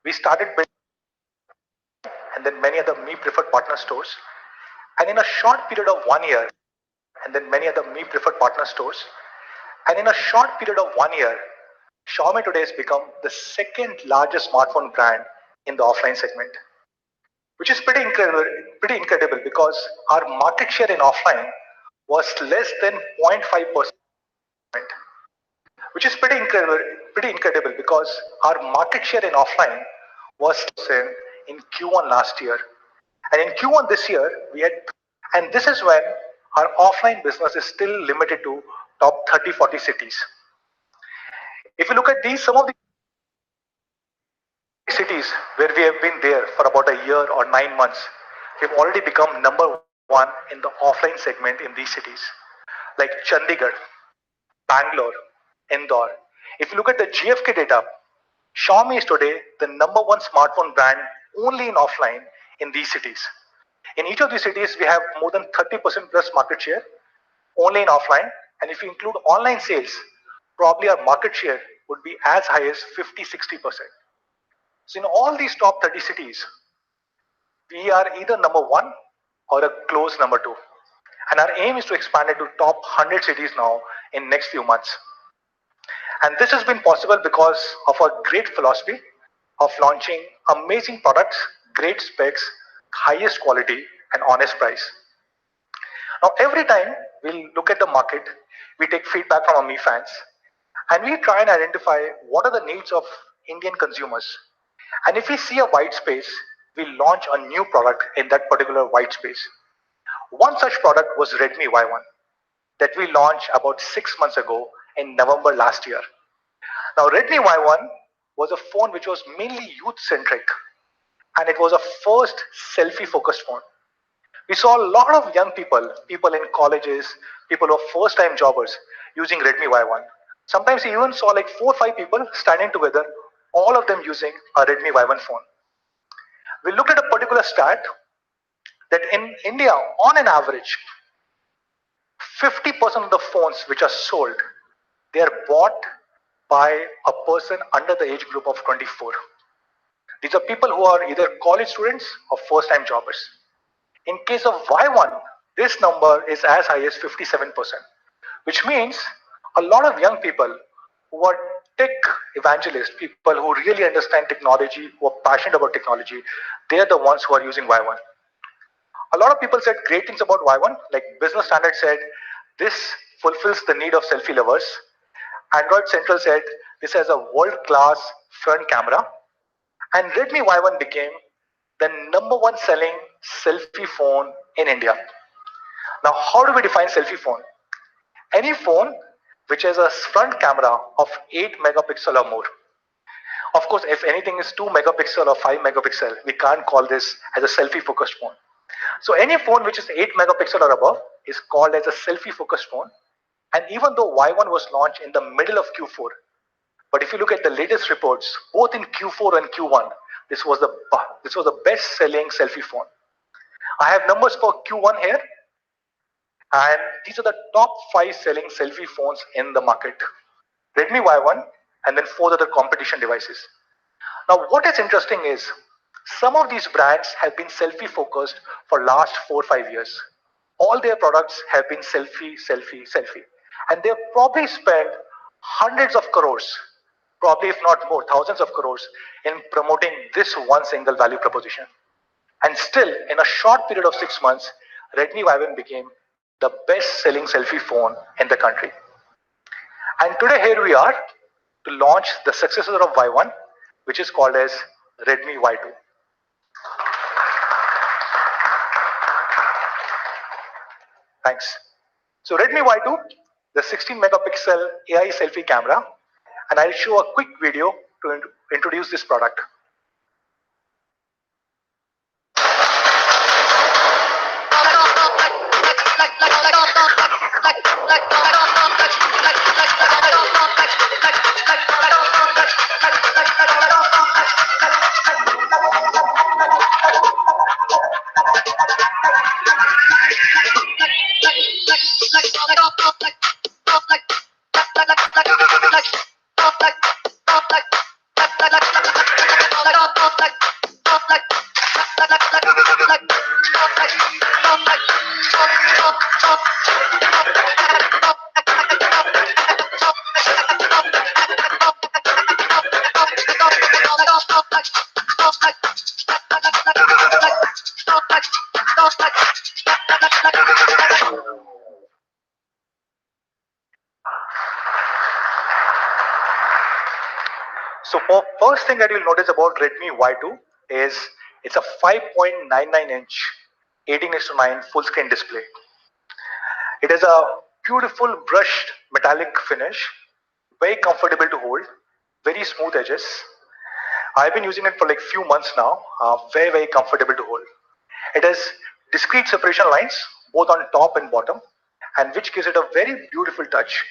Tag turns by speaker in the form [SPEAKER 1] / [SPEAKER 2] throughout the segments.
[SPEAKER 1] We started building and then many other Me Preferred Partner stores. And in a short period of 1 year, and then many other Me Preferred Partner stores. And in a short period of 1 year, Xiaomi today has become the second largest smartphone brand in the offline segment, which is pretty incredible because our market share in offline was less than 0.5%, which is pretty incredible because our market share in offline was in Q1 last year. And in Q1 this year, we had, and this is when our offline business is still limited to top 30, 40 cities. If you look at these, some of the cities where we have been there for about a year or 9 months, we've already become number one in the offline segment in these cities, like Chandigarh, Bangalore, Indore. If you look at the GfK data, Xiaomi is today the number one smartphone brand only in offline in these cities. In each of these cities, we have more than 30% plus market share only in offline. And if you include online sales, probably our market share would be as high as 50-60%. So in all these top 30 cities, we are either number one or a close number two. And our aim is to expand it to top 100 cities now in next few months. And this has been possible because of our great philosophy of launching amazing products, great specs, highest quality, and honest price. Now, every time we look at the market, we take feedback from our Mi fans, and we try and identify what are the needs of Indian consumers. And if we see a white space, we launch a new product in that particular white space. One such product was Redmi Y1 that we launched about 6 months ago in November last year. Now, Redmi Y1 was a phone which was mainly youth-centric, and it was a first selfie-focused phone. We saw a lot of young people in colleges, people who are first-time jobbers using Redmi Y1. Sometimes we even saw like 4 or 5 people standing together, all of them using a Redmi Y1 phone. We looked at a particular stat that in India, on an average, 50% of the phones which are sold, they are bought by a person under the age group of 24. These are people who are either college students or first-time jobbers. In case of Y1, this number is as high as 57%, which means a lot of young people who are tech evangelists, people who really understand technology, who are passionate about technology, they are the ones who are using Y1. A lot of people said great things about Y1, like Business Standard said, this fulfills the need of selfie lovers. Android Central said this has a world-class front camera. And Redmi Y1 became the number one selling selfie phone in India. Now, how do we define selfie phone? Any phone which has a front camera of 8 megapixel or more. Of course, if anything is 2 megapixel or 5 megapixel, we can't call this as a selfie focused phone. So any phone which is 8 megapixel or above is called as a selfie focused phone. And even though Y1 was launched in the middle of Q4, but if you look at the latest reports, both in Q4 and Q1, this was the best selling selfie phone. I have numbers for Q1 here, and these are the top 5 selling selfie phones in the market. Redmi Y1 and then 4 other competition devices. Now what is interesting is some of these brands have been selfie focused for last 4 or 5 years. All their products have been selfie, selfie, selfie. And they've probably spent hundreds of crores, probably if not more, thousands of crores in promoting this one single value proposition. And still, in a short period of 6 months, Redmi Y1 became the best selling selfie phone in the country. And today here we are to launch the successor of Y1, which is called as Redmi Y2. Thanks. So Redmi Y2, the 16 megapixel AI selfie camera, and I'll show a quick video to introduce this product. So first thing that you'll notice about Redmi Y2 is it's a 5.99-inch 18:9 full screen display. It has a beautiful brushed metallic finish, very comfortable to hold, very smooth edges. I've been using it for like few months now, very comfortable to hold. It has discrete separation lines both on top and bottom, and which gives it a very beautiful touch.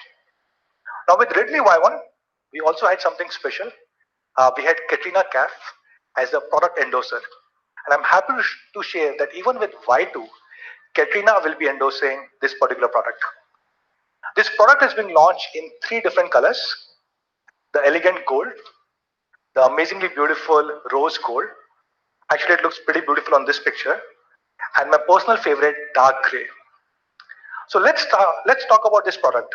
[SPEAKER 1] Now with Redmi Y1, we also had something special. We had Katrina Kaif as the product endorser. And I'm happy to share that even with Y2, Katrina will be endorsing this particular product. This product has been launched in 3 different colors: the elegant gold, the amazingly beautiful rose gold. Actually, it looks pretty beautiful on this picture. And my personal favorite, dark gray. So let's talk about this product.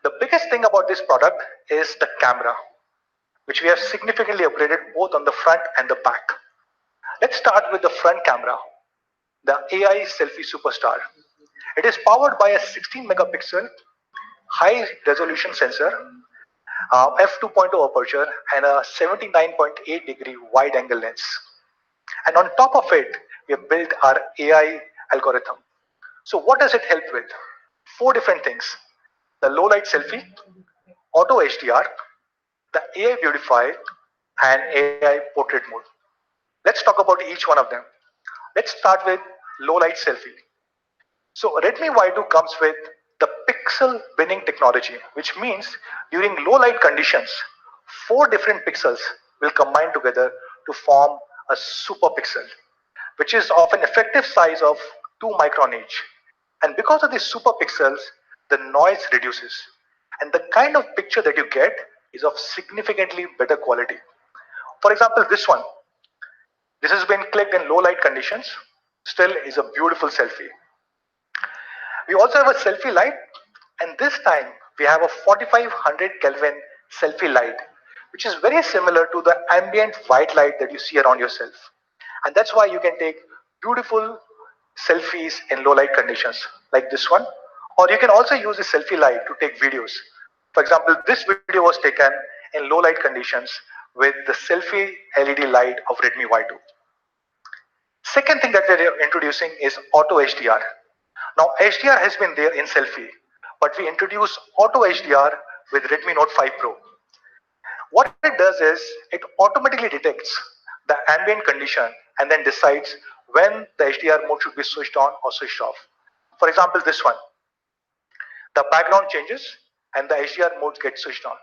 [SPEAKER 1] The biggest thing about this product is the camera, which we have significantly upgraded both on the front and the back. Let's start with the front camera, the AI Selfie Superstar. It is powered by a 16 megapixel high resolution sensor, f2.0 aperture, and a 79.8-degree wide angle lens. And on top of it, we have built our AI algorithm. So what does it help with? 4 different things: the low light selfie, auto HDR, the AI beautify, and AI portrait mode. Let's talk about each one of them. Let's start with low light selfie. So Redmi Y2 comes with the pixel binning technology, which means during low light conditions, 4 different pixels will combine together to form a super pixel, which is of an effective size of 2 micron each. And because of these super pixels, the noise reduces. And the kind of picture that you get is of significantly better quality. For example, this one. This has been clicked in low light conditions. Still is a beautiful selfie. We also have a selfie light, and this time we have a 4500 Kelvin selfie light, which is very similar to the ambient white light that you see around yourself. And that's why you can take beautiful selfies in low light conditions like this one. Or you can also use the selfie light to take videos. For example, this video was taken in low light conditions with the selfie LED light of Redmi Y2. Second thing that we're introducing is auto HDR. Now HDR has been there in selfie, but we introduced auto HDR with Redmi Note 5 Pro. What it does is it automatically detects the ambient condition and then decides when the HDR mode should be switched on or switched off. For example, this one. The background changes and the HDR mode gets switched on.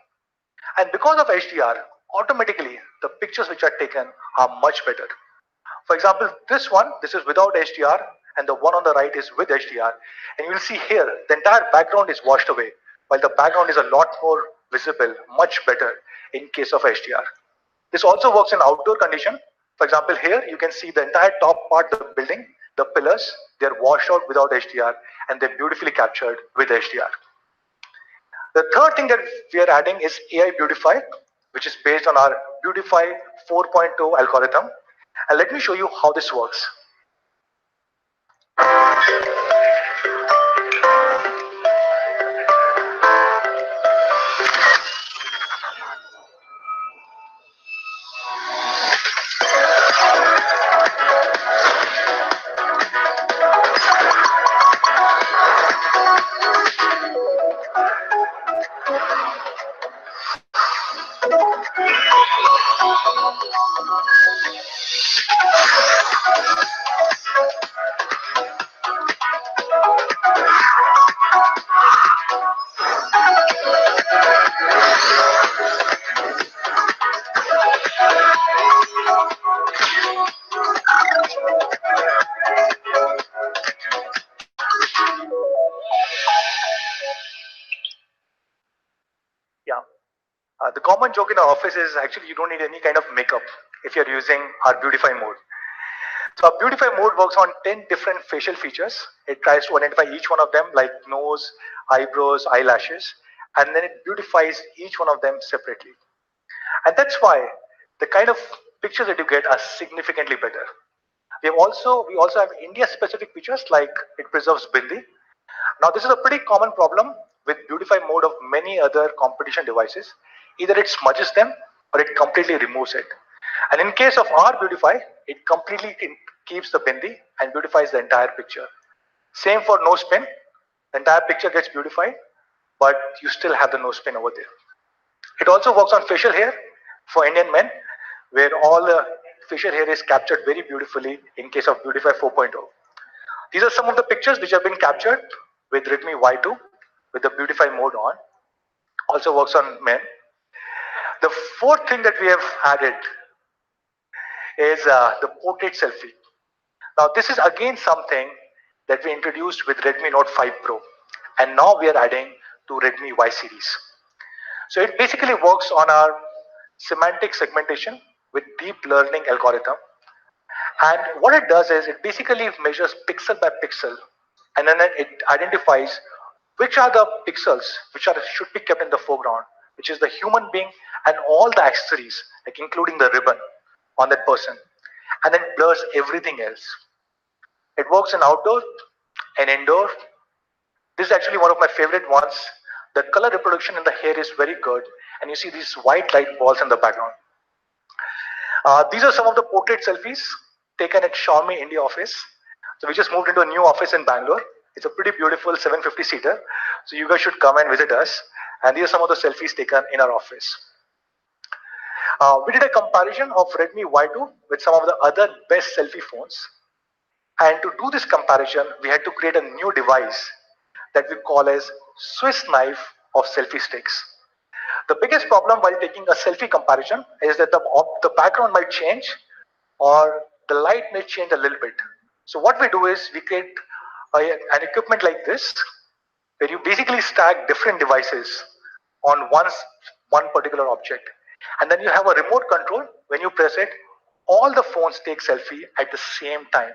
[SPEAKER 1] And because of HDR, automatically the pictures which are taken are much better. For example, this is without HDR, and the one on the right is with HDR. And you will see here, the entire background is washed away, while the background is a lot more visible, much better in case of HDR. This also works in outdoor condition. For example, here you can see the entire top part of the building, the pillars, they're washed out without HDR, and they're beautifully captured with HDR. The third thing that we are adding is AI Beautify, which is based on our Beautify 4.0 algorithm. And let me show you how this works. common joke in our office is actually you don't need any kind of makeup if you're using our beautify mode. So our beautify mode works on 10 different facial features. It tries to identify each one of them like nose, eyebrows, eyelashes, and then it beautifies each one of them separately. And that's why the kind of pictures that you get are significantly better. We also have India specific features like it preserves bindi. Now this is a pretty common problem with beautify mode of many other competition devices. Either it smudges them or it completely removes it. And in case of our beautify, it completely keeps the bindi and beautifies the entire picture. Same for nose pin. The entire picture gets beautified, but you still have the nose pin over there. It also works on facial hair for Indian men, where all the facial hair is captured very beautifully in case of Beautify 4.0. These are some of the pictures which have been captured with Redmi Y2 with the Beautify mode on. Also works on men. The fourth thing that we have added is the portrait selfie. Now this is again something that we introduced with Redmi Note 5 Pro, and now we are adding to Redmi Y series. So it basically works on our semantic segmentation with deep learning algorithm. And what it does is it basically measures pixel by pixel, and then it identifies which are the pixels which are should be kept in the foreground, which is the human being and all the accessories, like including the ribbon on that person, and then blurs everything else. It works in outdoor and indoor. This is actually one of my favorite ones. The color reproduction in the hair is very good, and you see these white light balls in the background. These are some of the portrait selfies taken at Xiaomi India office. So we just moved into a new office in Bangalore. It's a pretty beautiful 750 seater. So you guys should come and visit us. And these are some of the selfies taken in our office. We did a comparison of Redmi Y2 with some of the other best selfie phones. And to do this comparison, we had to create a new device that we call as Swiss knife of selfie sticks. The biggest problem while taking a selfie comparison is that the background might change or the light may change a little bit. So what we do is we create an equipment like this where you basically stack different devices on one particular object. And then you have a remote control. When you press it, all the phones take selfie at the same time.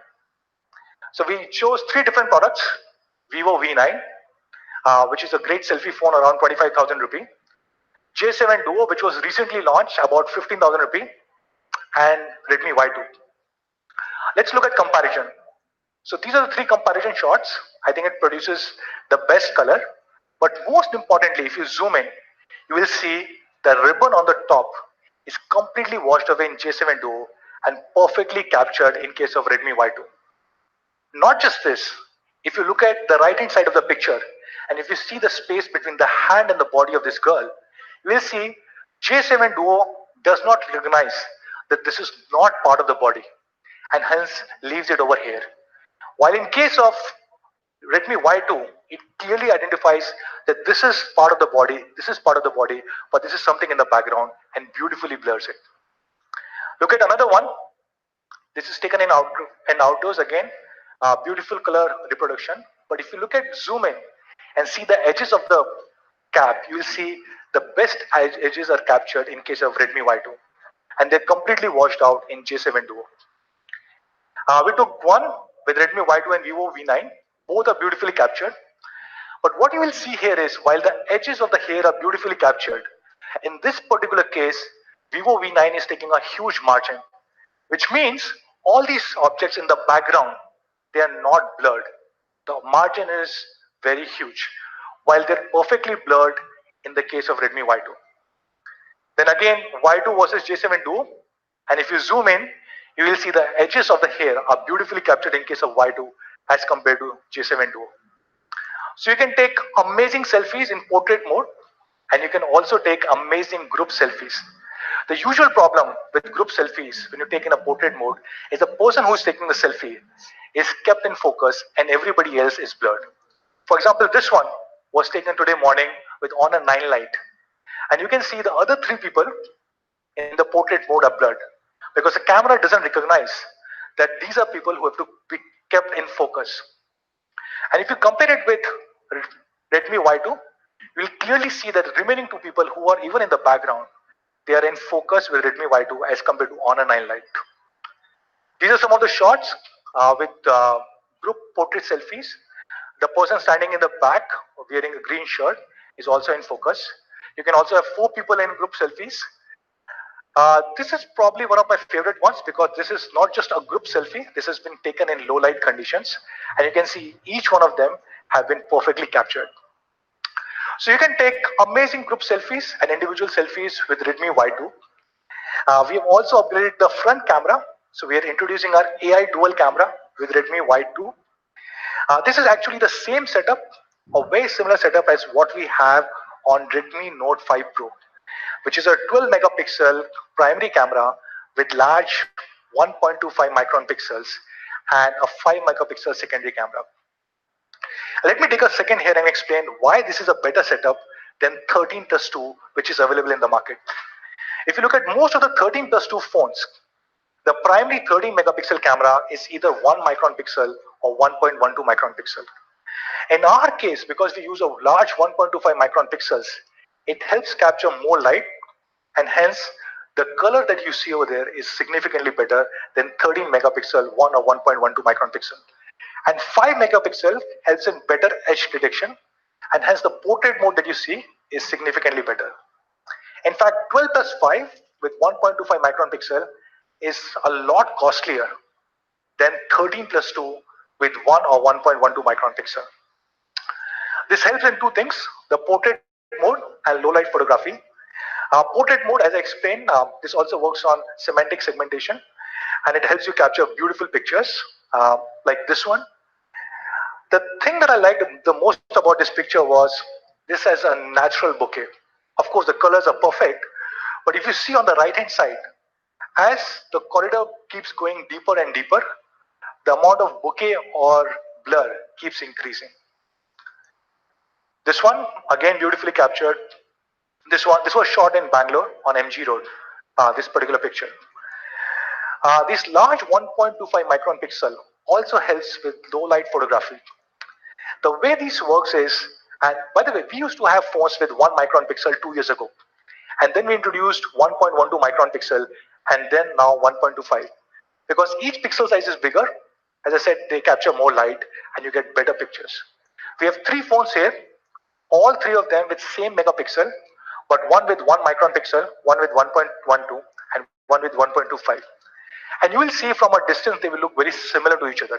[SPEAKER 1] So we chose three different products. Vivo V9, which is a great selfie phone around 25,000 rupee. J7 Duo, which was recently launched, about 15,000 rupee, and Redmi Y2. Let's look at comparison. So these are the three comparison shots. I think it produces the best color. But most importantly, if you zoom in, you will see the ribbon on the top is completely washed away in J7 Duo and perfectly captured in case of Redmi Y2. Not just this, if you look at the right hand side of the picture, and if you see the space between the hand and the body of this girl, you will see J7 Duo does not recognize that this is not part of the body and hence leaves it over here. While in case of Redmi Y2, it clearly identifies that this is part of the body, this is part of the body, but this is something in the background and beautifully blurs it. Look at another one. This is taken in outdoors again, beautiful color reproduction. But if you look at zoom in and see the edges of the cap, you will see the best edges are captured in case of Redmi Y2, and they're completely washed out in J7 Duo. We took one with Redmi Y2 and Vivo V9. Both are beautifully captured. But what you will see here is while the edges of the hair are beautifully captured, in this particular case, Vivo V9 is taking a huge margin, which means all these objects in the background, they are not blurred. The margin is very huge, while they're perfectly blurred in the case of Redmi Y2. Then again, Y2 versus J7 Duo, and if you zoom in, you will see the edges of the hair are beautifully captured in case of Y2 as compared to J7 Duo. So you can take amazing selfies in portrait mode, and you can also take amazing group selfies. The usual problem with group selfies when you take in a portrait mode is the person who is taking the selfie is kept in focus and everybody else is blurred. For example, this one was taken today morning with Honor 9 light, and you can see the other three people in the portrait mode are blurred because the camera doesn't recognize that these are people who have to be kept in focus. And if you compare it with Redmi Y2, you will clearly see that the remaining two people who are even in the background, they are in focus with Redmi Y2 as compared to Honor 9 Lite. These are some of the shots with group portrait selfies. The person standing in the back wearing a green shirt is also in focus. You can also have 4 people in group selfies. This is probably one of my favorite ones because this is not just a group selfie. This has been taken in low light conditions, and you can see each one of them have been perfectly captured. So you can take amazing group selfies and individual selfies with Redmi Y2. We have also upgraded the front camera. So we are introducing our AI dual camera with Redmi Y2. This is actually the same setup, a very similar setup as what we have on Redmi Note 5 Pro, which is a 12 megapixel primary camera with large 1.25 micron pixels and a 5 megapixel secondary camera. Let me take a second here and explain why this is a better setup than 13 plus 2, which is available in the market. If you look at most of the 13 plus 2 phones, the primary 13 megapixel camera is either 1 micron pixel or 1.12 micron pixel. In our case, because we use a large 1.25 micron pixels, it helps capture more light, and hence the color that you see over there is significantly better than 13 megapixel 1 or 1.12 micron pixel. And 5 megapixel helps in better edge detection, and hence the portrait mode that you see is significantly better. In fact, 12 plus 5 with 1.25 micron pixel is a lot costlier than 13 plus 2 with 1 or 1.12 micron pixel. This helps in 2 things, the portrait mode and low light photography. Portrait mode, as I explained, this also works on semantic segmentation, and it helps you capture beautiful pictures like this one. The thing that I liked the most about this picture was this has a natural bokeh. Of course, the colors are perfect, but if you see on the right hand side, as the corridor keeps going deeper and deeper, the amount of bokeh or blur keeps increasing. This one, again, beautifully captured. This was shot in Bangalore on MG Road, this particular picture. This large 1.25 micron pixel also helps with low light photography. The way this works is, and by the way, we used to have phones with 1 micron pixel 2 years ago. And then we introduced 1.12 micron pixel and then now 1.25. Because each pixel size is bigger, as I said, they capture more light and you get better pictures. We have 3 phones here, all 3 of them with same megapixel, but one with 1 micron pixel, one with 1.12, and one with 1.25. And you will see from a distance they will look very similar to each other.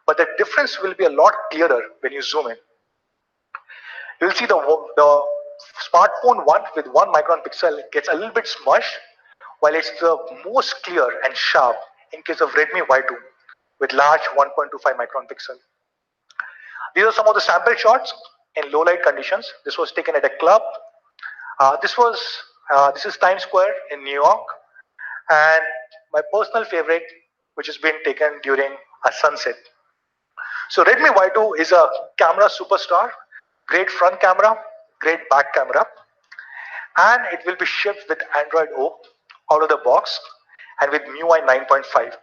[SPEAKER 1] But the difference will be a lot clearer when you zoom in. You'll see the smartphone one with 1 micron pixel gets a little bit smushed, while it's the most clear and sharp in case of Redmi Y2 with large 1.25 micron pixel. These are some of the sample shots in low light conditions. This was taken at a club. This is Times Square in New York, and my personal favorite, which has been taken during a sunset. So Redmi Y2 is a camera superstar, great front camera, great back camera, and it will be shipped with Android O out of the box and with MIUI 9.5.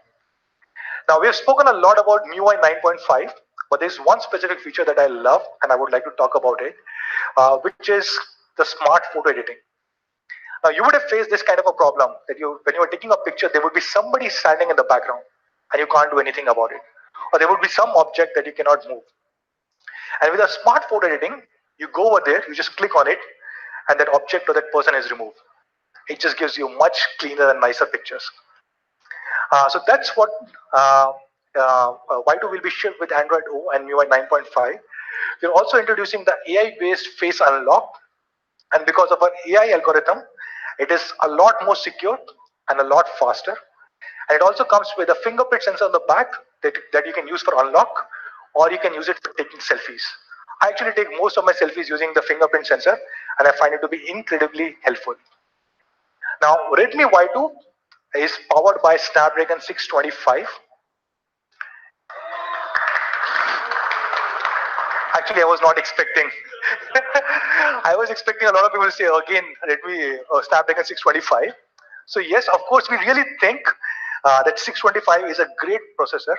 [SPEAKER 1] Now we have spoken a lot about MIUI 9.5, but there's one specific feature that I love and I would like to talk about it, which is the smart photo editing. Now you would have faced this kind of a problem that when you are taking a picture, there would be somebody standing in the background and you can't do anything about it. Or there would be some object that you cannot move. And with a smart photo editing, you go over there, you just click on it, and that object or that person is removed. It just gives you much cleaner and nicer pictures. So that's what Y2 will be shipped with Android O and MIUI 9.5. We're also introducing the AI-based face unlock, and because of our AI algorithm, it is a lot more secure and a lot faster. And it also comes with a fingerprint sensor on the back that you can use for unlock, or you can use it for taking selfies. I actually take most of my selfies using the fingerprint sensor, and I find it to be incredibly helpful. Now, Redmi Y2 is powered by Snapdragon 625. Actually, I was not expecting. I was expecting a lot of people to say again Redmi Snapdragon 625. So yes, of course, we really think that 625 is a great processor,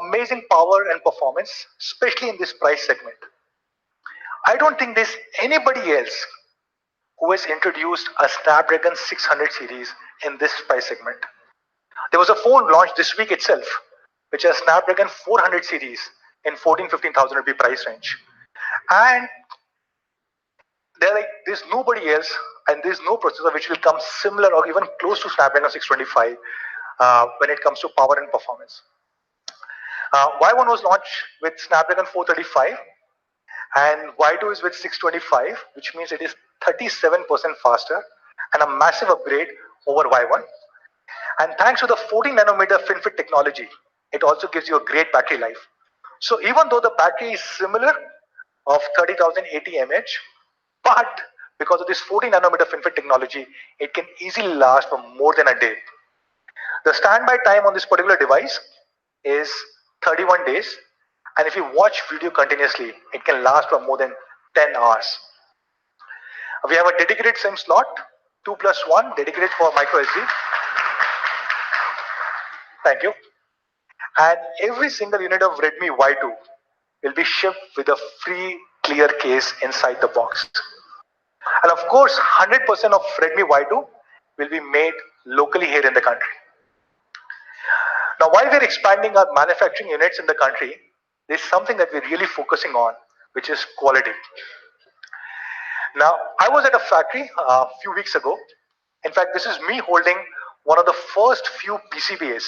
[SPEAKER 1] amazing power and performance, especially in this price segment. I don't think there's anybody else who has introduced a Snapdragon 600 series in this price segment. There was a phone launched this week itself, which has Snapdragon 400 series in 14,000-15,000 rupee price range. And there's nobody else, and there's no processor which will come similar or even close to Snapdragon 625 when it comes to power and performance. Y1 was launched with Snapdragon 435, and Y2 is with 625, which means it is 37% faster and a massive upgrade over Y1. And thanks to the 14 nanometer FinFET technology, it also gives you a great battery life. So even though the battery is similar of 30,080 mAh, but because of this 14 nanometer FinFET technology, it can easily last for more than a day. The standby time on this particular device is 31 days, and if you watch video continuously, it can last for more than 10 hours. We have a dedicated SIM slot, 2+1, dedicated for micro SD. Thank you. And every single unit of Redmi Y2 will be shipped with a free clear case inside the box. And of course, 100% of Redmi Y2 will be made locally here in the country. Now, while we're expanding our manufacturing units in the country, there's something that we're really focusing on, which is quality. Now, I was at a factory a few weeks ago. In fact, this is me holding one of the first few PCBAs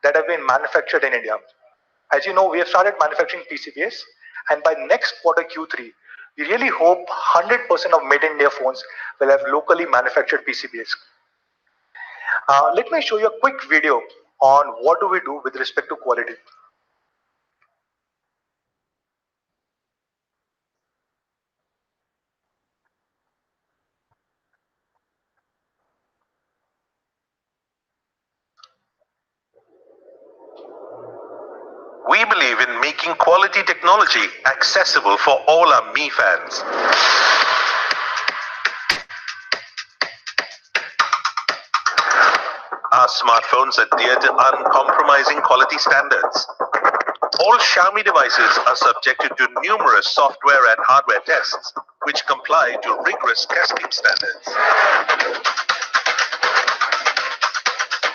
[SPEAKER 1] that have been manufactured in India. As you know, we have started manufacturing PCBAs, and by next quarter Q3, we really hope 100% of made in India phones will have locally manufactured PCBAs. Let me show you a quick video on what do we do with respect to quality.
[SPEAKER 2] We believe in making quality technology accessible for all our Mi fans. Our smartphones adhere to uncompromising quality standards. All Xiaomi devices are subjected to numerous software and hardware tests, which comply to rigorous testing standards.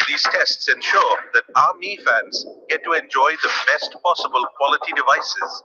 [SPEAKER 2] These tests ensure that our Mi fans get to enjoy the best possible quality devices.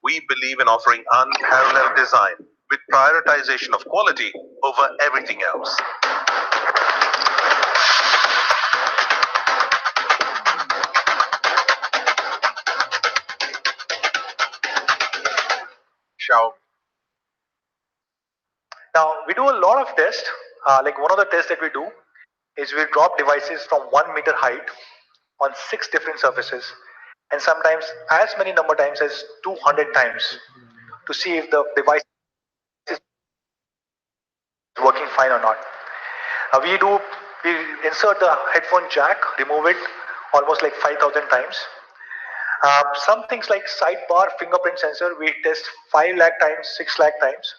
[SPEAKER 2] We believe in offering unparalleled design with prioritization of quality over everything else.
[SPEAKER 1] Xiaomi. Now, we do a lot of tests. Like one of the tests that we do is we drop devices from 1 meter height on 6 different surfaces, and sometimes as many number times as 200 times to see if the device is working fine or not. We insert the headphone jack, remove it almost like 5,000 times. Some things like sidebar fingerprint sensor, we test 5 lakh times, 6 lakh times.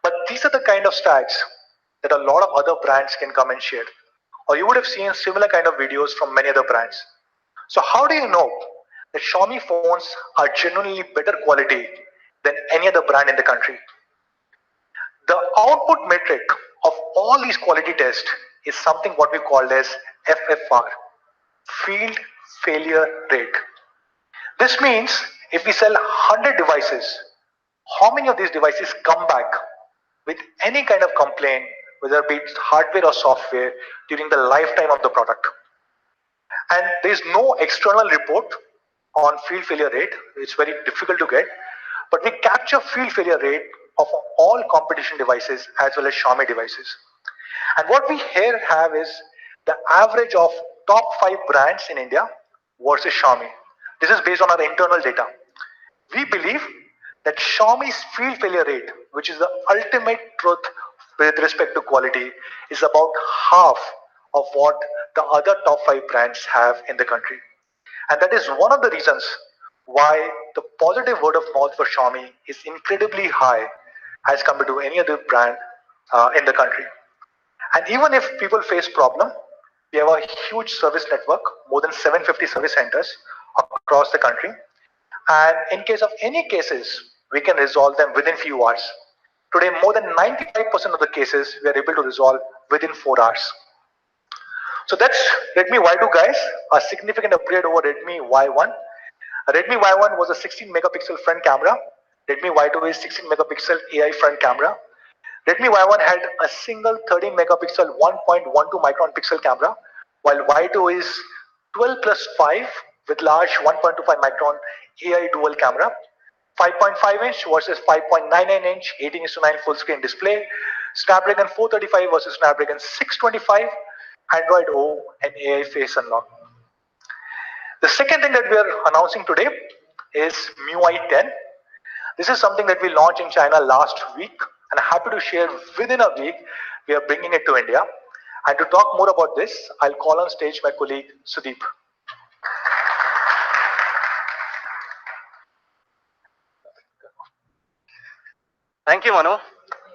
[SPEAKER 1] But these are the kind of stats that a lot of other brands can come and share. Or you would have seen similar kind of videos from many other brands. So how do you know that Xiaomi phones are genuinely better quality than any other brand in the country? The output metric of all these quality tests is something what we call as FFR, field failure rate. This means if we sell 100 devices, how many of these devices come back with any kind of complaint, whether it be hardware or software, during the lifetime of the product? And there is no external report on field failure rate. It's very difficult to get, but we capture field failure rate of all competition devices as well as Xiaomi devices. And what we here have is the average of top 5 brands in India versus Xiaomi. This is based on our internal data. We believe that Xiaomi's field failure rate, which is the ultimate truth with respect to quality, is about half of what the other top 5 brands have in the country. And that is one of the reasons why the positive word of mouth for Xiaomi is incredibly high as compared to any other brand in the country. And even if people face problem, we have a huge service network, more than 750 service centers across the country. And in case of any cases, we can resolve them within few hours. Today, more than 95% of the cases we are able to resolve within 4 hours. So that's Redmi Y2 guys, a significant upgrade over Redmi Y1. Redmi Y1 was a 16 megapixel front camera. Redmi Y2 is 16 megapixel AI front camera. Redmi Y1 had a single 30 megapixel 1.12 micron pixel camera, while Y2 is 12 plus 5 with large 1.25 micron AI dual camera. 5.5 inch versus 5.99 inch 18:9 full screen display. Snapdragon 435 versus Snapdragon 625. Android O and AI face unlock. The second thing that we are announcing today is MIUI 10. This is something that we launched in China last week, and I'm happy to share within a week we are bringing it to India. And to talk more about this, I'll call on stage my colleague Sudeep.
[SPEAKER 3] Thank you, Manu.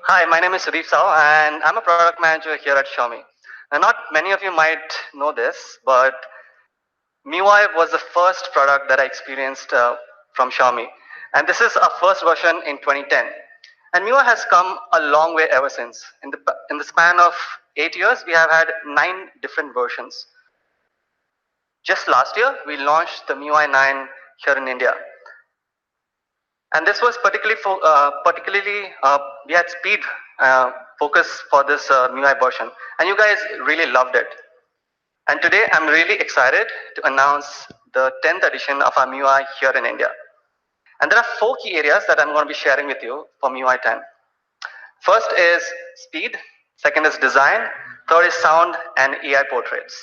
[SPEAKER 3] Hi, my name is Sudeep Sao, and I'm a product manager here at Xiaomi. Now, not many of you might know this, but MIUI was the first product that I experienced from Xiaomi. And this is our first version in 2010. And MIUI has come a long way ever since. In the span of 8 years, we have had 9 different versions. Just last year, we launched the MIUI 9 here in India. And this was particularly we had speed focus for this MIUI version. And you guys really loved it. And today, I'm really excited to announce the 10th edition of our MIUI here in India. And there are 4 key areas that I'm going to be sharing with you for MIUI 10. First is speed, second is design, third is sound and AI portraits.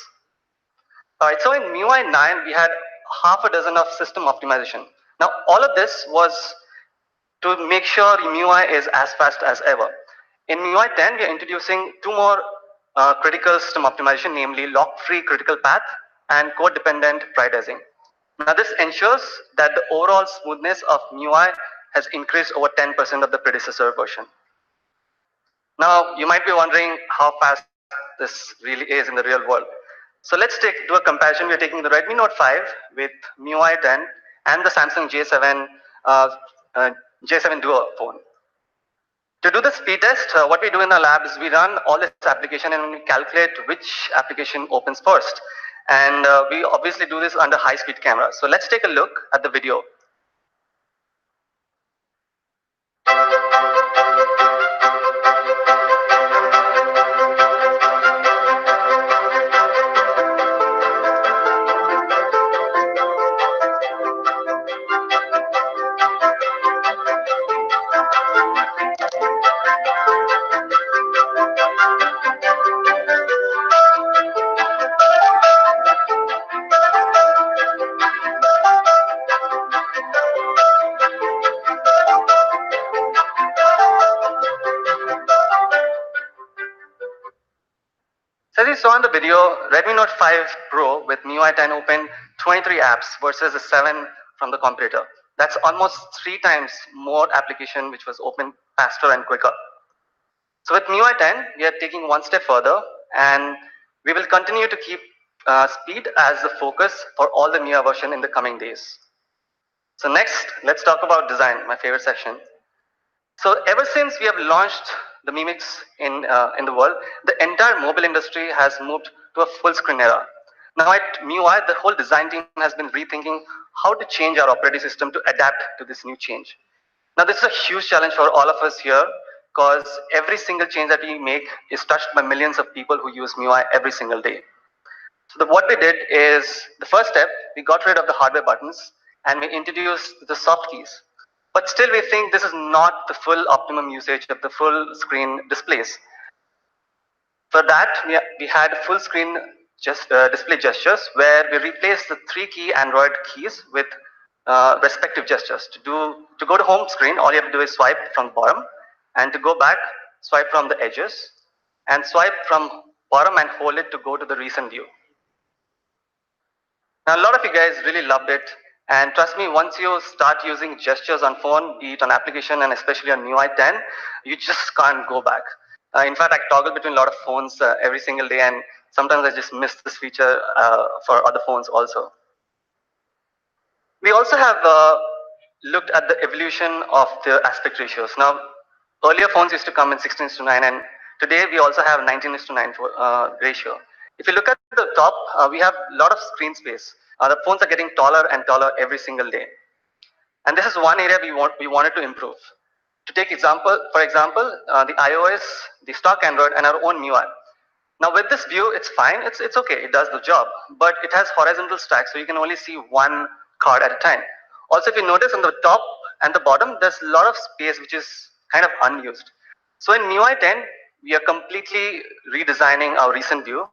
[SPEAKER 3] Alright, so in MIUI 9, we had half a dozen of system optimization. Now, all of this was to make sure MIUI is as fast as ever. In MIUI 10, we are introducing 2 more critical system optimization, namely lock-free critical path and code-dependent prioritizing. Now, this ensures that the overall smoothness of MIUI has increased over 10% of the predecessor version. Now, you might be wondering how fast this really is in the real world. So let's do a comparison. We're taking the Redmi Note 5 with MIUI 10 and the Samsung J7 Duo phone. To do the speed test, what we do in the lab is we run all this application and we calculate which application opens first. And we obviously do this under high-speed camera. So let's take a look at the video. So as you saw in the video, Redmi Note 5 Pro with MIUI 10 opened 23 apps versus the 7 from the competitor. That's almost 3 times more application which was opened faster and quicker. So with MIUI 10, we are taking one step further and we will continue to keep speed as the focus for all the MIUI version in the coming days. So next, let's talk about design, my favorite section. So ever since we have launched the Mi Mix in the world, the entire mobile industry has moved to a full screen era. Now at MIUI, the whole design team has been rethinking how to change our operating system to adapt to this new change. Now this is a huge challenge for all of us here because every single change that we make is touched by millions of people who use MIUI every single day. So what we did is, the first step, we got rid of the hardware buttons and we introduced the soft keys. But still we think this is not the full optimum usage of the full screen displays. For that, we had full screen display gestures where we replaced the 3 key Android keys with respective gestures. To go to home screen, all you have to do is swipe from the bottom, and to go back, swipe from the edges, and swipe from bottom and hold it to go to the recent view. Now, a lot of you guys really loved it. And trust me, once you start using gestures on phone, be it on application and especially on MIUI 10, you just can't go back. In fact, I toggle between a lot of phones every single day, and sometimes I just miss this feature for other phones also. We also have looked at the evolution of the aspect ratios. Now, earlier phones used to come in 16:9, and today we also have 19:9 ratio. If you look at the top, we have a lot of screen space. The phones are getting taller and taller every single day. And this is one area we wanted to improve. To take example, for example, the iOS, the stock Android, and our own MIUI. Now with this view, it's fine, it's okay, it does the job, but it has horizontal stack, so you can only see one card at a time. Also, if you notice on the top and the bottom, there's a lot of space which is kind of unused. So in MIUI 10, we are completely redesigning our recent view,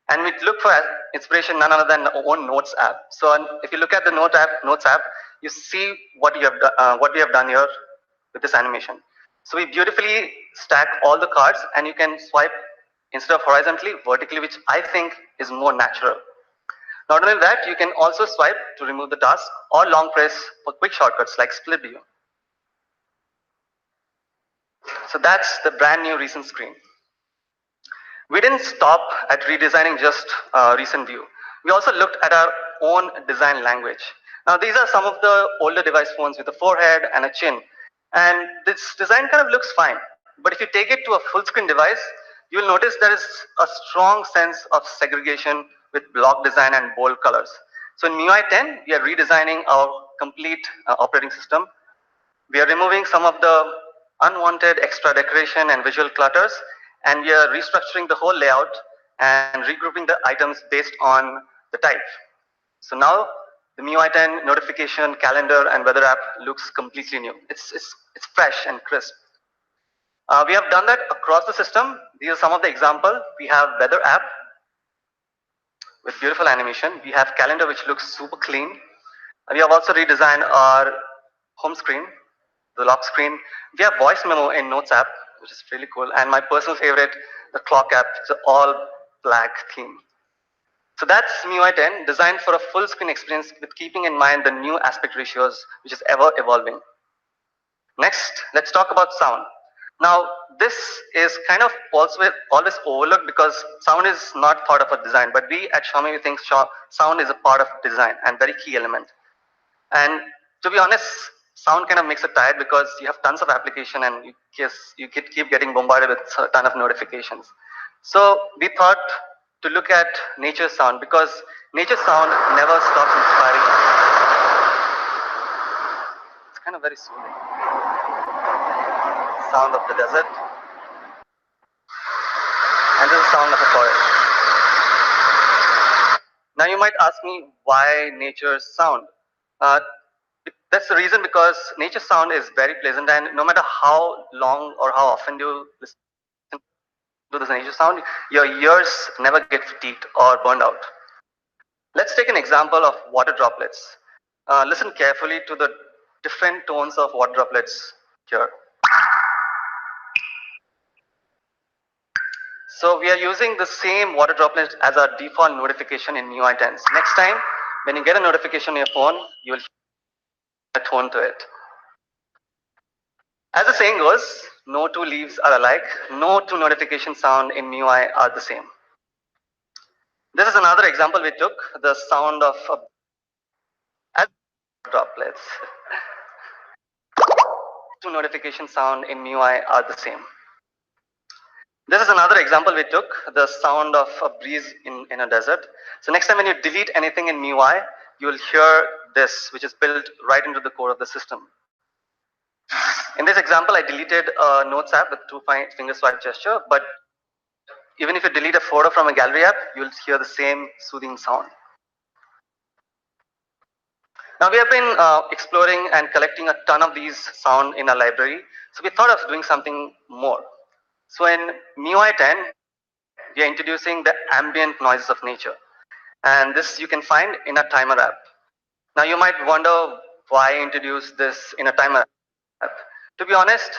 [SPEAKER 3] and we look for inspiration none other than our own Notes app. So if you look at the Notes app, you see what we have done here with this animation. So we beautifully stack all the cards, and you can swipe instead of horizontally, vertically, which I think is more natural. Not only that, you can also swipe to remove the task or long press for quick shortcuts like split view. So that's the brand new recent screen. We didn't stop at redesigning just recent view. We also looked at our own design language. Now these are some of the older device phones with a forehead and a chin. And this design kind of looks fine. But if you take it to a full screen device, you will notice there is a strong sense of segregation with block design and bold colors. So in MIUI 10, we are redesigning our complete operating system. We are removing some of the unwanted extra decoration and visual clutters, and we are restructuring the whole layout and regrouping the items based on the type. So now the MIUI 10 notification, calendar, and weather app looks completely new. It's fresh and crisp. We have done that across the system. These are some of the examples. We have weather app with beautiful animation. We have calendar, which looks super clean. We have also redesigned our home screen, the lock screen. We have voice memo in Notes app, which is really cool. And my personal favorite, the clock app. It's an all black theme. So that's MIUI 10, designed for a full screen experience with keeping in mind the new aspect ratios, which is ever evolving. Next, let's talk about sound. Now, this is kind of always overlooked because sound is not part of a design, but we at Xiaomi, we think sound is a part of design and very key element. And to be honest, sound kind of makes it tired because you have tons of application and you keep getting bombarded with a ton of notifications. So we thought to look at nature sound because nature sound never stops inspiring us. It's kind of very soothing. Sound of the desert, and this is the sound of a forest. Now you might ask me why nature's sound. That's the reason because nature sound is very pleasant, and no matter how long or how often you listen to this nature sound, your ears never get fatigued or burned out. Let's take an example of water droplets. Listen carefully to the different tones of water droplets here. So we are using the same water droplets as our default notification in MIUI 10. Next time, when you get a notification on your phone, you will hear a tone to it. As the saying goes, no two leaves are alike. No two notification sound in MIUI are the same. This is another example we took, the sound of droplets. Two notification sound in MIUI are the same. This is another example we took, the sound of a breeze in a desert. So next time when you delete anything in MIUI, you will hear this, which is built right into the core of the system. In this example, I deleted a Notes app with two finger swipe gesture, but even if you delete a photo from a gallery app, you will hear the same soothing sound. Now we have been exploring and collecting a ton of these sound in our library. So we thought of doing something more. So in MIUI 10, we are introducing the ambient noises of nature. And this you can find in a timer app. Now you might wonder why introduce this in a timer app. To be honest,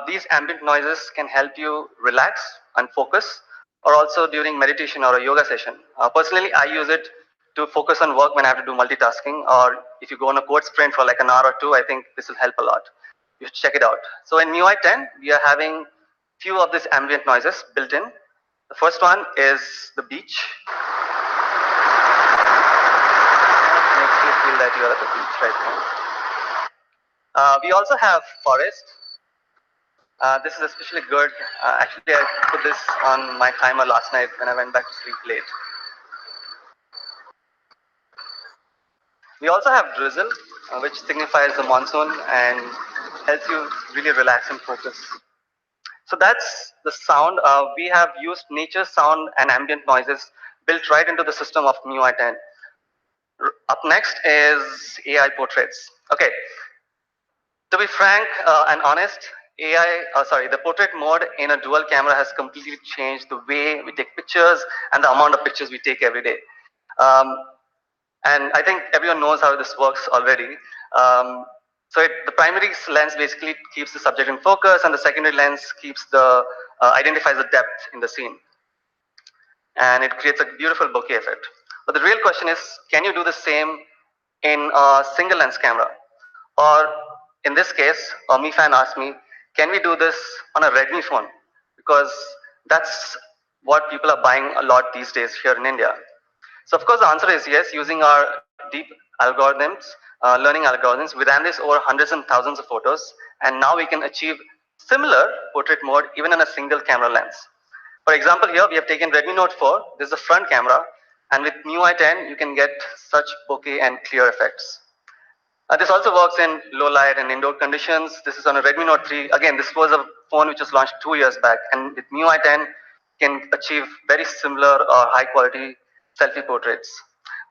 [SPEAKER 3] these ambient noises can help you relax and focus. or also during meditation or a yoga session. Personally, I use it to focus on work when I have to do multitasking, or if you go on a code sprint for like an hour or two, I think this will help a lot. You should check it out. So in MIUI 10, we are having few of these ambient noises built in. The first one is the beach. Makes you feel that you are at the beach right now. We also have forest. This is especially good. Actually, I put this on my timer last night when I went back to sleep late. We also have drizzle, which signifies the monsoon and helps you really relax and focus. So that's the sound. We have used nature sound and ambient noises built right into the system of MIUI 10. Up next is AI portraits. Okay, to be frank and honest, the portrait mode in a dual camera has completely changed the way we take pictures and the amount of pictures we take every day. Um, and I think everyone knows how this works already. The primary lens basically keeps the subject in focus, and the secondary lens keeps the identifies the depth in the scene, and it creates a beautiful bokeh effect. But the real question is, can you do the same in a single lens camera? Or in this case, a Mi fan asked me, can we do this on a Redmi phone? Because that's what people are buying a lot these days here in India. So of course the answer is yes. Using our deep algorithms, learning algorithms, we ran this over hundreds and thousands of photos, and now we can achieve similar portrait mode even in a single camera lens. For example, here we have taken Redmi Note 4. This is the front camera, and with MIUI 10, you can get such bokeh and clear effects. This also works in low light and indoor conditions. This is on a Redmi Note 3. Again, this was a phone which was launched 2 years back, and with MIUI 10, can achieve very similar or high quality selfie portraits.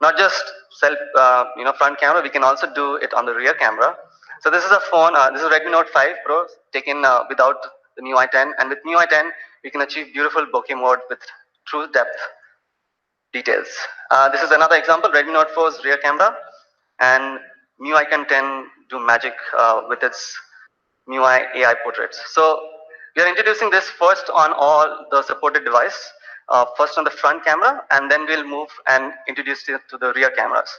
[SPEAKER 3] Not just front camera, we can also do it on the rear camera. So this is a phone, this is a Redmi Note 5 Pro taken without the MIUI 10, and with MIUI 10, we can achieve beautiful bokeh mode with true depth details. This is another example, Redmi Note 4's rear camera, and MIUI 10 do magic with its MIUI AI portraits. So we are introducing this first on all the supported device, first on the front camera, and then we'll move and introduce it to the rear cameras.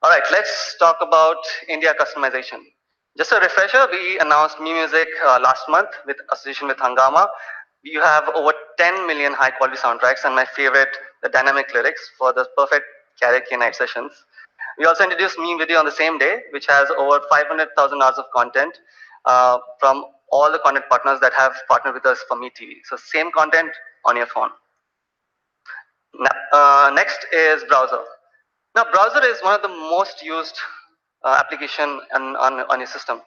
[SPEAKER 3] All right, let's talk about India customization. Just a refresher, we announced Mi Music last month with association with Hangama. You have over 10 million high quality soundtracks, and my favorite, the dynamic lyrics for the perfect karaoke night sessions. We also introduced Mi Video on the same day, which has over 500,000 hours of content from all the content partners that have partnered with us for Mi TV. So same content on your phone. Next is browser. Now browser is one of the most used application on your system.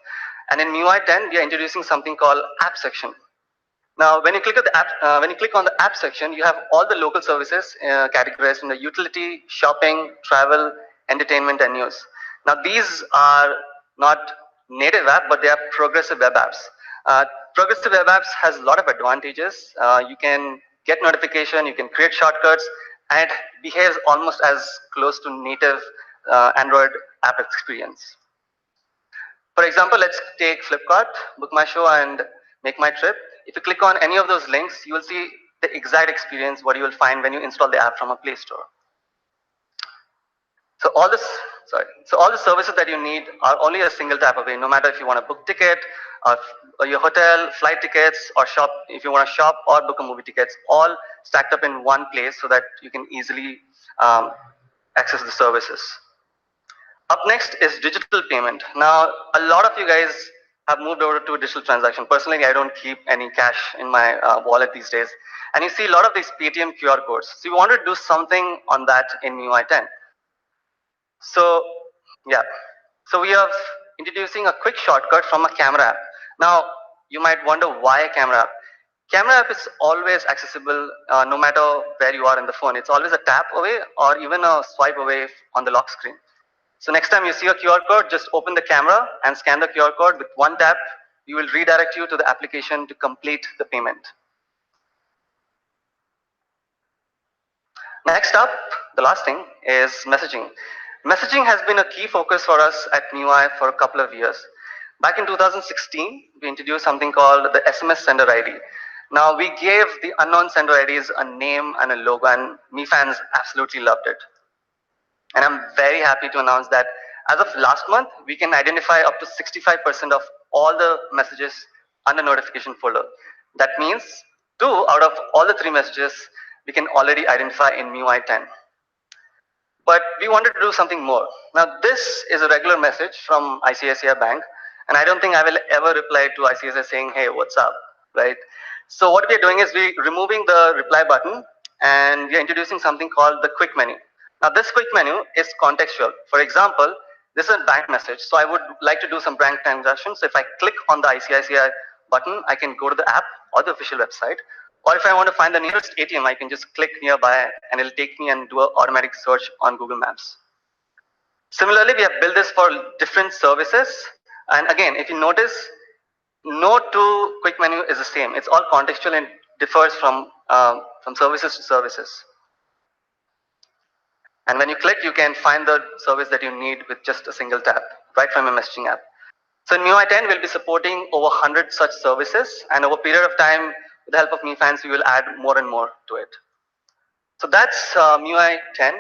[SPEAKER 3] And in MIUI 10, we are introducing something called app section. Now, when you click on the app section, you have all the local services categorized in the utility, shopping, travel, entertainment, and news. Now, these are not native app, but they are progressive web apps. Progressive web apps has a lot of advantages. You can get notification, you can create shortcuts, and it behaves almost as close to native Android app experience. For example, let's take Flipkart, book my show, and make my trip. If you click on any of those links, you will see the exact experience what you will find when you install the app from a Play Store. So all the services that you need are only a single tap away. No matter if you want to book ticket, or your hotel, flight tickets, or shop, if you want to shop or book a movie tickets, all stacked up in one place so that you can easily access the services. Up next is digital payment. Now, a lot of you guys have moved over to a digital transaction. Personally, I don't keep any cash in my wallet these days. And you see a lot of these Paytm QR codes. So you want to do something on that in MIUI 10. So, yeah. So we are introducing a quick shortcut from a camera app. Now, you might wonder why a camera app. Camera app is always accessible no matter where you are in the phone. It's always a tap away or even a swipe away on the lock screen. So next time you see a QR code, just open the camera and scan the QR code. With one tap, you will redirect you to the application to complete the payment. Next up, the last thing is messaging. Messaging has been a key focus for us at MIUI for a couple of years. Back in 2016, we introduced something called the SMS sender ID. Now, we gave the unknown sender IDs a name and a logo, and Mi fans absolutely loved it. And I'm very happy to announce that as of last month, we can identify up to 65% of all the messages under notification folder. That means 2 out of all the 3 messages we can already identify in MIUI 10. But we wanted to do something more. Now, this is a regular message from ICICI Bank, and I don't think I will ever reply to ICICI saying, hey, what's up, right? So what we're doing is we're removing the reply button, and we're introducing something called the quick menu. Now, this quick menu is contextual. For example, this is a bank message, so I would like to do some bank transactions. So if I click on the ICICI button, I can go to the app or the official website. Or if I want to find the nearest ATM, I can just click nearby and it'll take me and do an automatic search on Google Maps. Similarly, we have built this for different services. And again, if you notice, no two quick menu is the same. It's all contextual and differs from services to services. And when you click, you can find the service that you need with just a single tap, right from your messaging app. So in MIUI 10, we'll be supporting over 100 such services, and over a period of time, with the help of Mi fans, we will add more and more to it. So that's MIUI 10.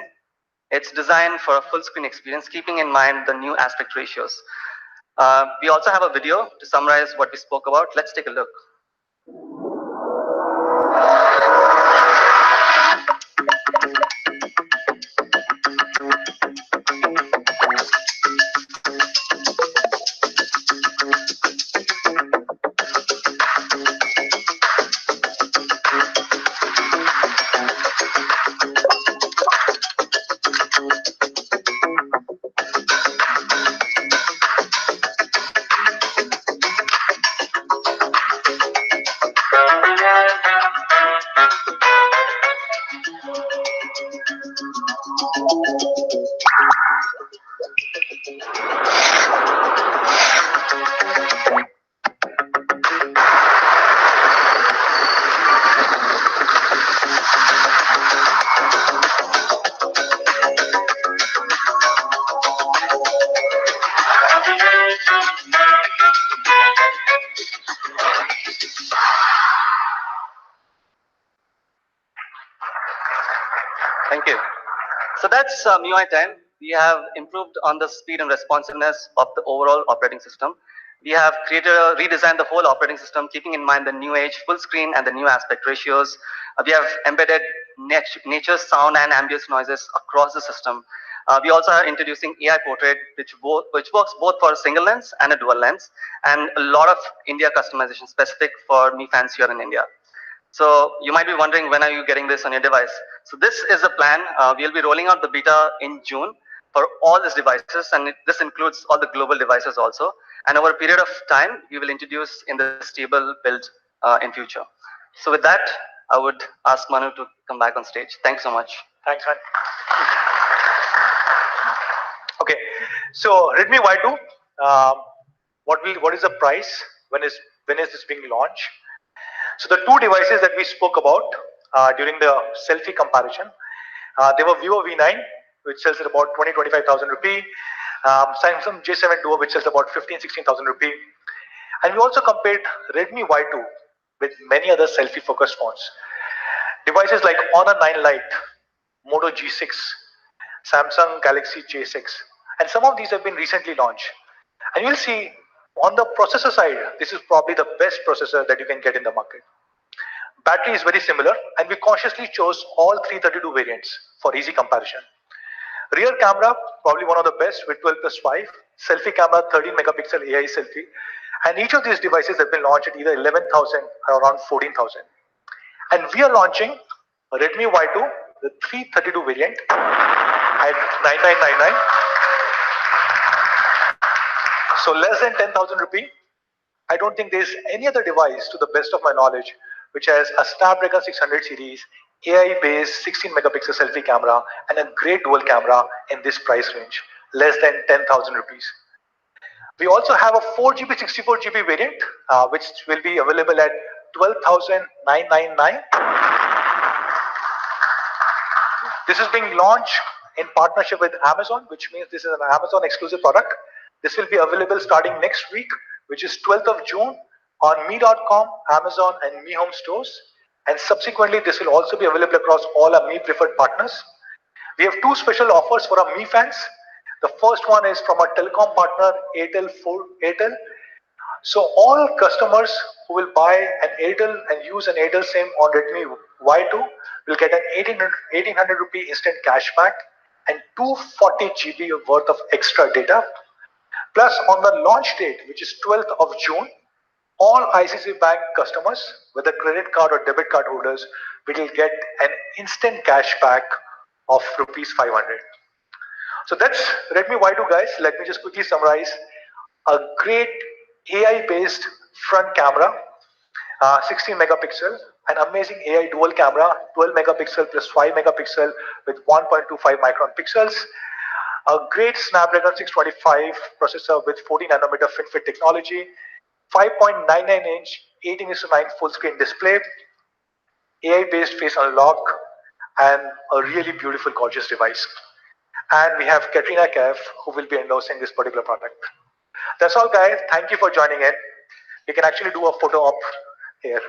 [SPEAKER 3] It's designed for a full screen experience, keeping in mind the new aspect ratios. We also have a video to summarize what we spoke about. Let's take a look. Thank you. So that's MIUI 10. We have improved on the speed and responsiveness of the overall operating system. We have redesigned the whole operating system, keeping in mind the new age full screen and the new aspect ratios. We have embedded nature, sound, and ambient noises across the system. We also are introducing AI portrait, which works both for a single lens and a dual lens, and a lot of India customization specific for Mi fans here in India. So you might be wondering, when are you getting this on your device? So this is the plan. We'll be rolling out the beta in June for all these devices, and this includes all the global devices also. And over a period of time, we will introduce in the stable build in future. So with that, I would ask Manu to come back on stage. Thanks so much.
[SPEAKER 1] Thanks, man. Okay, so Redmi Y2, what is the price? When is this being launched? So the two devices that we spoke about during the selfie comparison, they were Vivo V9, which sells at about 20-25,000 rupee, Samsung J7 Duo, which sells about 15-16,000 rupee, and we also compared Redmi Y2 with many other selfie-focused phones. Devices like Honor 9 Lite, Moto G6, Samsung Galaxy J6, and some of these have been recently launched. And you'll see on the processor side, this is probably the best processor that you can get in the market. Battery is very similar, and we consciously chose all 332 variants for easy comparison. Rear camera, probably one of the best with 12+5. Selfie camera, 13 megapixel AI selfie. And each of these devices have been launched at either 11,000 or around 14,000. And we are launching Redmi Y2, the 332 variant at 9999. So less than 10,000 rupee. I don't think there's any other device, to the best of my knowledge, which has a Snapdragon 600 series, AI-based 16 megapixel selfie camera, and a great dual camera in this price range, less than 10,000 rupees. We also have a 4GB, 64GB variant, which will be available at 12,999. This is being launched in partnership with Amazon, which means this is an Amazon exclusive product. This will be available starting next week, which is 12th of June, on me.com, Amazon, and Mi Home stores. And subsequently, this will also be available across all our Mi preferred partners. We have two special offers for our Mi fans. The first one is from our telecom partner, Airtel. So all customers who will buy an Airtel and use an Airtel SIM on Redmi Y2 will get an 1800 rupee instant cashback and 240 GB worth of extra data. Plus, on the launch date, which is 12th of June, all ICICI Bank customers, whether credit card or debit card holders, will get an instant cashback of rupees 500. So that's Redmi Y2, guys. Let me just quickly summarize. A great AI-based front camera, 16 megapixel, an amazing AI dual camera, 12 megapixel plus 5 megapixel with 1.25 micron pixels, a great Snapdragon 625 processor with 14 nanometer FinFET technology, 5.99-inch 18:9 full screen display, AI-based face unlock, and a really beautiful, gorgeous device. And we have Katrina Kaif, who will be endorsing this particular product. That's all, guys. Thank you for joining in. We can actually do a photo op here.